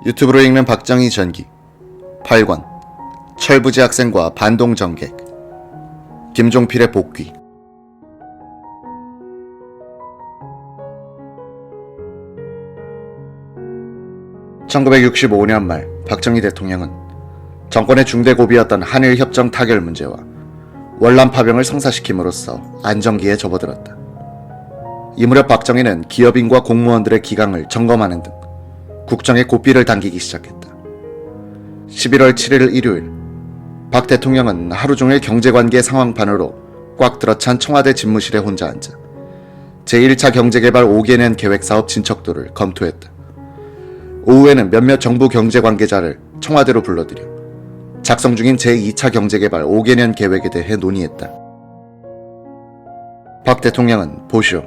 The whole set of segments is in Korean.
유튜브로 읽는 박정희 전기 8권 철부지 학생과 반동 정객 김종필의 복귀. (1965년) 말 박정희 대통령은 정권의 중대 고비였던 한일협정 타결 문제와 월남 파병을 성사시킴으로써 안정기에 접어들었다. 이 무렵 박정희는 기업인과 공무원들의 기강을 점검하는 등 국정의 고삐를 당기기 시작했다. 11월 7일 일요일, 박 대통령은 하루 종일 경제관계 상황판으로 꽉 들어찬 청와대 집무실에 혼자 앉아 제1차 경제개발 5개년 계획사업 진척도를 검토했다. 오후에는 몇몇 정부 경제관계자를 청와대로 불러들여 작성 중인 제2차 경제개발 5개년 계획에 대해 논의했다. 박 대통령은 보시오,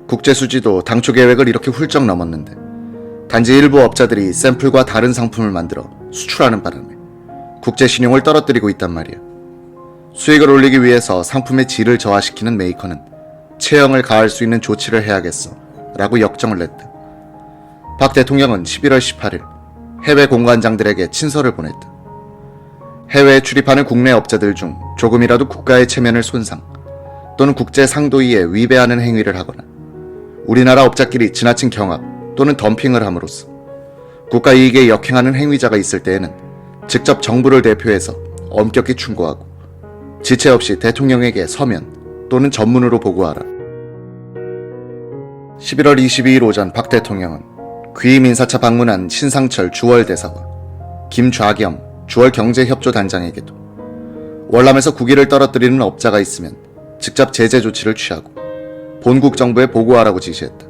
국제수지도 당초 계획을 이렇게 훌쩍 넘었는데 단지 일부 업자들이 샘플과 다른 상품을 만들어 수출하는 바람에 국제 신용을 떨어뜨리고 있단 말이야. 수익을 올리기 위해서 상품의 질을 저하시키는 메이커는 체형을 가할 수 있는 조치를 해야겠어 라고 역정을 냈다. 박 대통령은 11월 18일 해외 공관장들에게 친서를 보냈다. 해외에 출입하는 국내 업자들 중 조금이라도 국가의 체면을 손상 또는 국제 상도위에 위배하는 행위를 하거나 우리나라 업자끼리 지나친 경합 또는 덤핑을 함으로써 국가 이익에 역행하는 행위자가 있을 때에는 직접 정부를 대표해서 엄격히 충고하고 지체 없이 대통령에게 서면 또는 전문으로 보고하라. 11월 22일 오전 박 대통령은 귀임 인사차 방문한 신상철 주월대사와 김좌겸 주월경제협조단장에게도 월남에서 국위를 떨어뜨리는 업자가 있으면 직접 제재 조치를 취하고 본국 정부에 보고하라고 지시했다.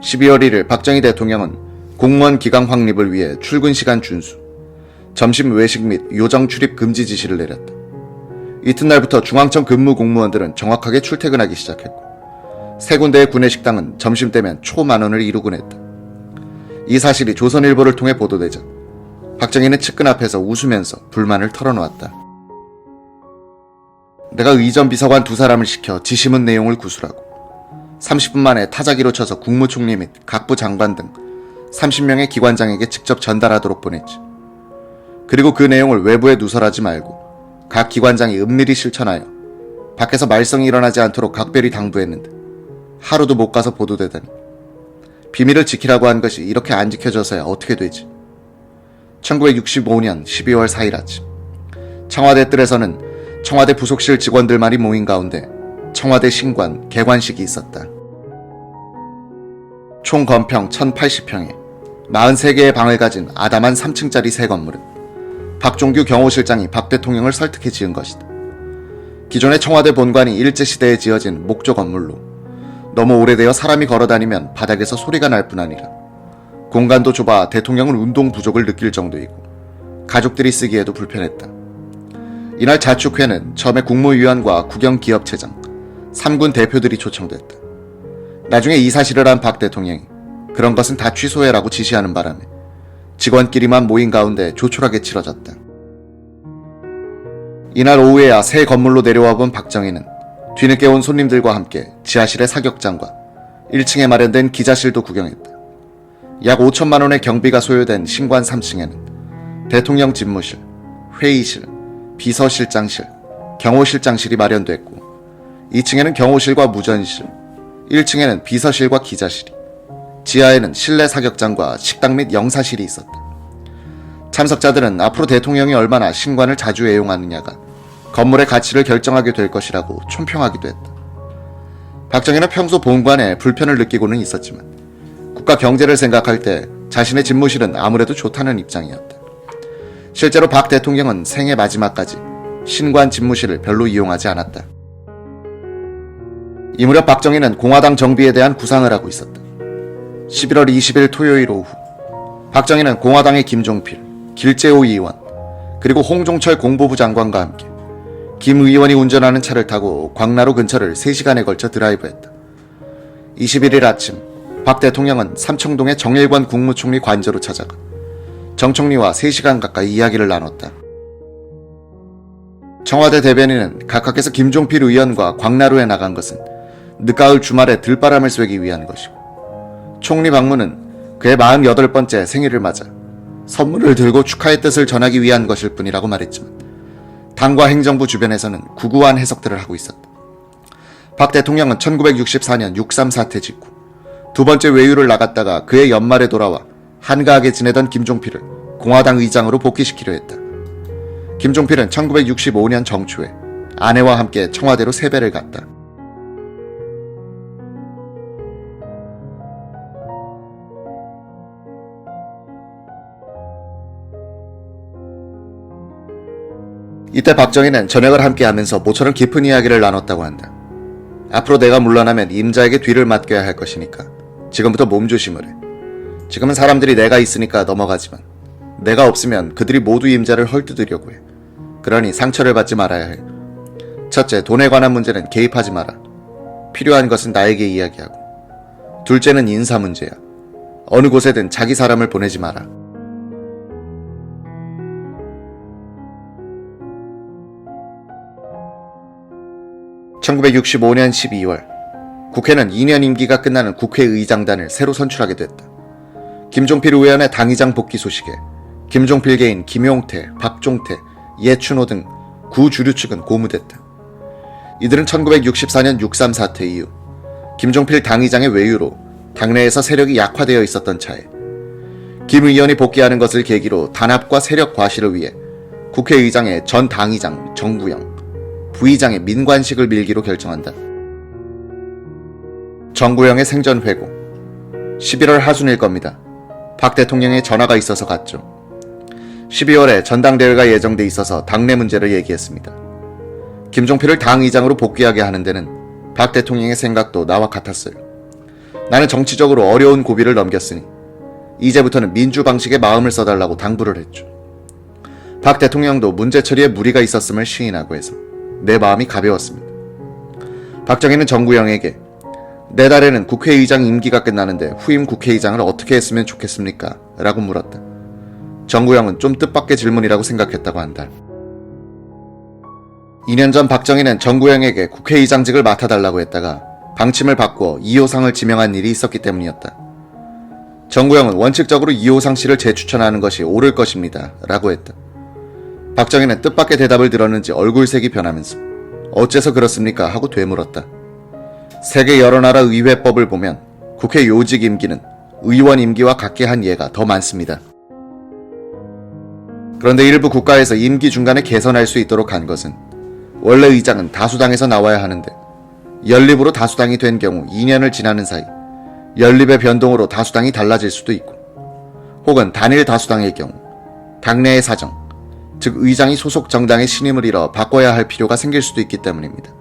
12월 1일 박정희 대통령은 공무원 기강 확립을 위해 출근 시간 준수, 점심 외식 및 요정 출입 금지 지시를 내렸다. 이튿날부터 중앙청 근무 공무원들은 정확하게 출퇴근하기 시작했고 세 군데의 구내 식당은 점심때면 초만원을 이루곤 했다. 이 사실이 조선일보를 통해 보도되자 박정희는 측근 앞에서 웃으면서 불만을 털어놓았다. 내가 의전 비서관 2사람을 시켜 지시문 내용을 구술하고 30분 만에 타자기로 쳐서 국무총리 및 각부 장관 등 30명의 기관장에게 직접 전달하도록 보냈지. 그리고 그 내용을 외부에 누설하지 말고 각 기관장이 은밀히 실천하여 밖에서 말썽이 일어나지 않도록 각별히 당부했는데 하루도 못 가서 보도되다니. 비밀을 지키라고 한 것이 이렇게 안 지켜져서야 어떻게 되지. 1965년 12월 4일 아침, 청와대 뜰에서는 청와대 부속실 직원들만이 모인 가운데 청와대 신관 개관식이 있었다. 총 건평 1080평에 43개의 방을 가진 아담한 3층짜리 새 건물은 박종규 경호실장이 박 대통령을 설득해 지은 것이다. 기존의 청와대 본관이 일제시대에 지어진 목조 건물로 너무 오래되어 사람이 걸어다니면 바닥에서 소리가 날 뿐 아니라 공간도 좁아 대통령은 운동 부족을 느낄 정도이고 가족들이 쓰기에도 불편했다. 이날 자축회는 처음에 국무위원과 국영기업체장, 3군 대표들이 초청됐다. 나중에 이 사실을 안 박 대통령이 그런 것은 다 취소해라고 지시하는 바람에 직원끼리만 모인 가운데 조촐하게 치러졌다. 이날 오후에야 새 건물로 내려와 본 박정희는 뒤늦게 온 손님들과 함께 지하실의 사격장과 1층에 마련된 기자실도 구경했다. 약 5천만 원의 경비가 소요된 신관 3층에는 대통령 집무실, 회의실, 비서실장실, 경호실장실이 마련됐고 2층에는 경호실과 무전실, 1층에는 비서실과 기자실이, 지하에는 실내 사격장과 식당 및 영사실이 있었다. 참석자들은 앞으로 대통령이 얼마나 신관을 자주 애용하느냐가 건물의 가치를 결정하게 될 것이라고 촌평하기도 했다. 박정희는 평소 본관에 불편을 느끼고는 있었지만 국가 경제를 생각할 때 자신의 집무실은 아무래도 좋다는 입장이었다. 실제로 박 대통령은 생애 마지막까지 신관 집무실을 별로 이용하지 않았다. 이 무렵 박정희는 공화당 정비에 대한 구상을 하고 있었다. 11월 20일 토요일 오후, 박정희는 공화당의 김종필, 길재호 의원, 그리고 홍종철 공보부 장관과 함께 김 의원이 운전하는 차를 타고 광나루 근처를 3시간에 걸쳐 드라이브했다. 21일 아침, 박 대통령은 삼청동의 정일관 국무총리 관저로 찾아가 정 총리와 3시간 가까이 이야기를 나눴다. 청와대 대변인은 각하께서 김종필 의원과 광나루에 나간 것은 늦가을 주말에 들바람을 쐬기 위한 것이고 총리 방문은 그의 48번째 생일을 맞아 선물을 들고 축하의 뜻을 전하기 위한 것일 뿐이라고 말했지만 당과 행정부 주변에서는 구구한 해석들을 하고 있었다. 박 대통령은 1964년 6.3 사태 직후 두 번째 외유를 나갔다가 그해 연말에 돌아와 한가하게 지내던 김종필을 공화당 의장으로 복귀시키려 했다. 김종필은 1965년 정초에 아내와 함께 청와대로 세배를 갔다. 이때 박정희는 저녁을 함께하면서 모처럼 깊은 이야기를 나눴다고 한다. 앞으로 내가 물러나면 임자에게 뒤를 맡겨야 할 것이니까 지금부터 몸조심을 해. 지금은 사람들이 내가 있으니까 넘어가지만 내가 없으면 그들이 모두 임자를 헐뜯으려고 해. 그러니 상처를 받지 말아야 해. 첫째, 돈에 관한 문제는 개입하지 마라. 필요한 것은 나에게 이야기하고. 둘째는 인사 문제야. 어느 곳에든 자기 사람을 보내지 마라. (1965년 12월) 국회는 2년 임기가 끝나는 국회의장단을 새로 선출하게 됐다. 김종필 의원의 당의장 복귀 소식에 김종필계인 김용태, 박종태, 예춘호 등 구주류 측은 고무됐다. 이들은 1964년 6.3 사태 이후 김종필 당의장의 외유로 당내에서 세력이 약화되어 있었던 차에 김 의원이 복귀하는 것을 계기로 단합과 세력 과시를 위해 국회의장의 전 당의장 정구영, 부의장의 민관식을 밀기로 결정한다. 정구영의 생전 회고 11월 하순일 겁니다. 박 대통령의 전화가 있어서 갔죠. 12월에 전당대회가 예정돼 있어서 당내 문제를 얘기했습니다. 김종필을 당의장으로 복귀하게 하는 데는 박 대통령의 생각도 나와 같았어요. 나는 정치적으로 어려운 고비를 넘겼으니 이제부터는 민주 방식의 마음을 써달라고 당부를 했죠. 박 대통령도 문제 처리에 무리가 있었음을 시인하고 해서 내 마음이 가벼웠습니다. 박정희는 정구영에게 내달에는 국회의장 임기가 끝나는데 후임 국회의장을 어떻게 했으면 좋겠습니까? 라고 물었다. 정구영은 좀 뜻밖의 질문이라고 생각했다고 한다. 2년 전 박정희는 정구영에게 국회의장직을 맡아달라고 했다가 방침을 바꾸어 이호상을 지명한 일이 있었기 때문이었다. 정구영은 원칙적으로 이호상 씨를 재추천하는 것이 옳을 것입니다. 라고 했다. 박정희는 뜻밖의 대답을 들었는지 얼굴색이 변하면서 어째서 그렇습니까? 하고 되물었다. 세계 여러 나라 의회법을 보면 국회 요직 임기는 의원 임기와 같게 한 예가 더 많습니다. 그런데 일부 국가에서 임기 중간에 개선할 수 있도록 한 것은 원래 의장은 다수당에서 나와야 하는데 연립으로 다수당이 된 경우 2년을 지나는 사이 연립의 변동으로 다수당이 달라질 수도 있고 혹은 단일 다수당의 경우 당내의 사정, 즉 의장이 소속 정당의 신임을 잃어 바꿔야 할 필요가 생길 수도 있기 때문입니다.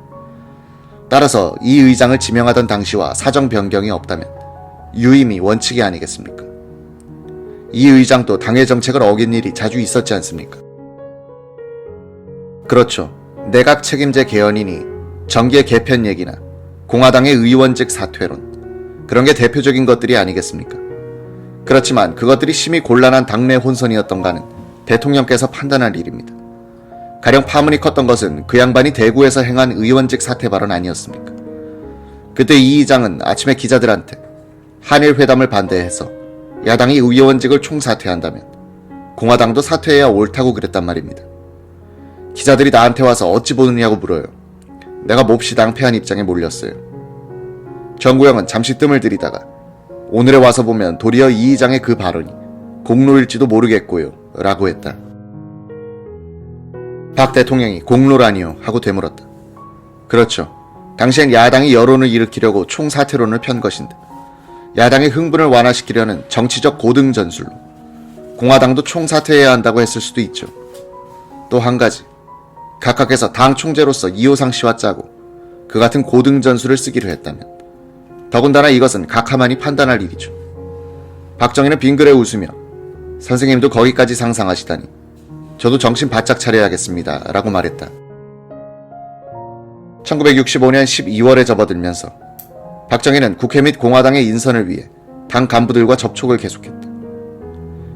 따라서 이 의장을 지명하던 당시와 사정 변경이 없다면 유임이 원칙이 아니겠습니까? 이 의장도 당의 정책을 어긴 일이 자주 있었지 않습니까? 그렇죠. 내각 책임제 개헌이니 정계 개편 얘기나 공화당의 의원직 사퇴론, 그런 게 대표적인 것들이 아니겠습니까? 그렇지만 그것들이 심히 곤란한 당내 혼선이었던가는 대통령께서 판단할 일입니다. 가령 파문이 컸던 것은 그 양반이 대구에서 행한 의원직 사퇴 발언 아니었습니까? 그때 이 의장은 아침에 기자들한테 한일 회담을 반대해서 야당이 의원직을 총사퇴한다면 공화당도 사퇴해야 옳다고 그랬단 말입니다. 기자들이 나한테 와서 어찌 보느냐고 물어요. 내가 몹시 낭패한 입장에 몰렸어요. 정구영은 잠시 뜸을 들이다가 오늘에 와서 보면 도리어 이 의장의 그 발언이 공로일지도 모르겠고요 라고 했다. 박 대통령이 공로라니요 하고 되물었다. 그렇죠. 당시엔 야당이 여론을 일으키려고 총사퇴론을 편 것인데 야당의 흥분을 완화시키려는 정치적 고등 전술로 공화당도 총사퇴해야 한다고 했을 수도 있죠. 또 한 가지, 각각에서 당 총재로서 이호상 씨와 짜고 그 같은 고등 전술을 쓰기로 했다면 더군다나 이것은 각하만이 판단할 일이죠. 박정희는 빙그레 웃으며 선생님도 거기까지 상상하시다니 저도 정신 바짝 차려야겠습니다 라고 말했다. 1965년 12월에 접어들면서 박정희는 국회 및 공화당의 인선을 위해 당 간부들과 접촉을 계속했다.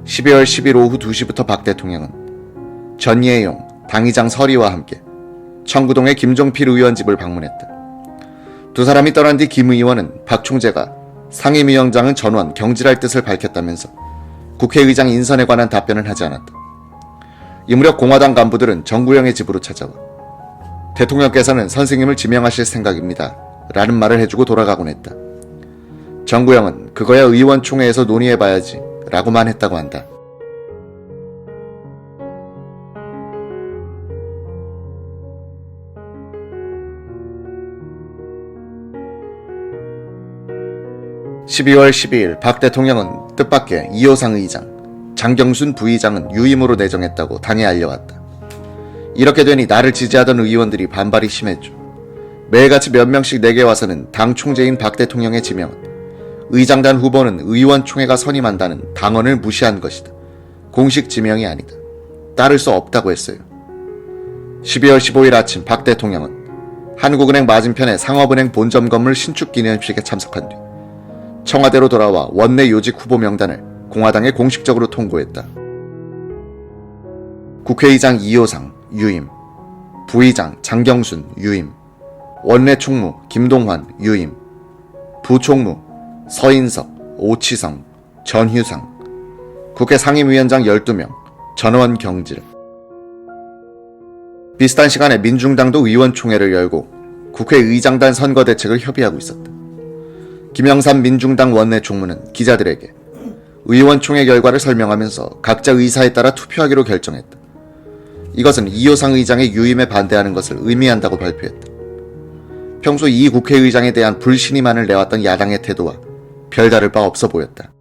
12월 10일 오후 2시부터 박 대통령은 전예용 당의장 서리와 함께 청구동의 김종필 의원 집을 방문했다. 두 사람이 떠난 뒤 김 의원은 박 총재가 상임위원장은 전원 경질할 뜻을 밝혔다면서 국회의장 인선에 관한 답변은 하지 않았다. 이 무렵 공화당 간부들은 정구영의 집으로 찾아와 대통령께서는 선생님을 지명하실 생각입니다 라는 말을 해주고 돌아가곤 했다. 정구영은 그거야 의원총회에서 논의해봐야지 라고만 했다고 한다. (12월 12일) 박 대통령은 뜻밖의 이호상 의장, 장경순 부의장은 유임으로 내정했다고 당에 알려왔다. 이렇게 되니 나를 지지하던 의원들이 반발이 심했죠. 매일같이 몇 명씩 내게 와서는 당 총재인 박 대통령의 지명은 의장단 후보는 의원총회가 선임한다는 당헌을 무시한 것이다. 공식 지명이 아니다. 따를 수 없다고 했어요. 12월 15일 아침 박 대통령은 한국은행 맞은편의 상업은행 본점 건물 신축 기념식에 참석한 뒤 청와대로 돌아와 원내 요직 후보 명단을 공화당에 공식적으로 통보했다. 국회의장 이호상 유임, 부의장 장경순 유임, 원내 총무 김동환 유임, 부총무 서인석, 오치성, 전휴상, 국회 상임위원장 12명, 전원 경질. 비슷한 시간에 민중당도 의원총회를 열고 국회의장단 선거 대책을 협의하고 있었다. 김영삼 민중당 원내 총무는 기자들에게 의원총회 결과를 설명하면서 각자 의사에 따라 투표하기로 결정했다. 이것은 이호상 의장의 유임에 반대하는 것을 의미한다고 발표했다. 평소 이 국회의장에 대한 불신임만을 내왔던 야당의 태도와 별다를 바 없어 보였다.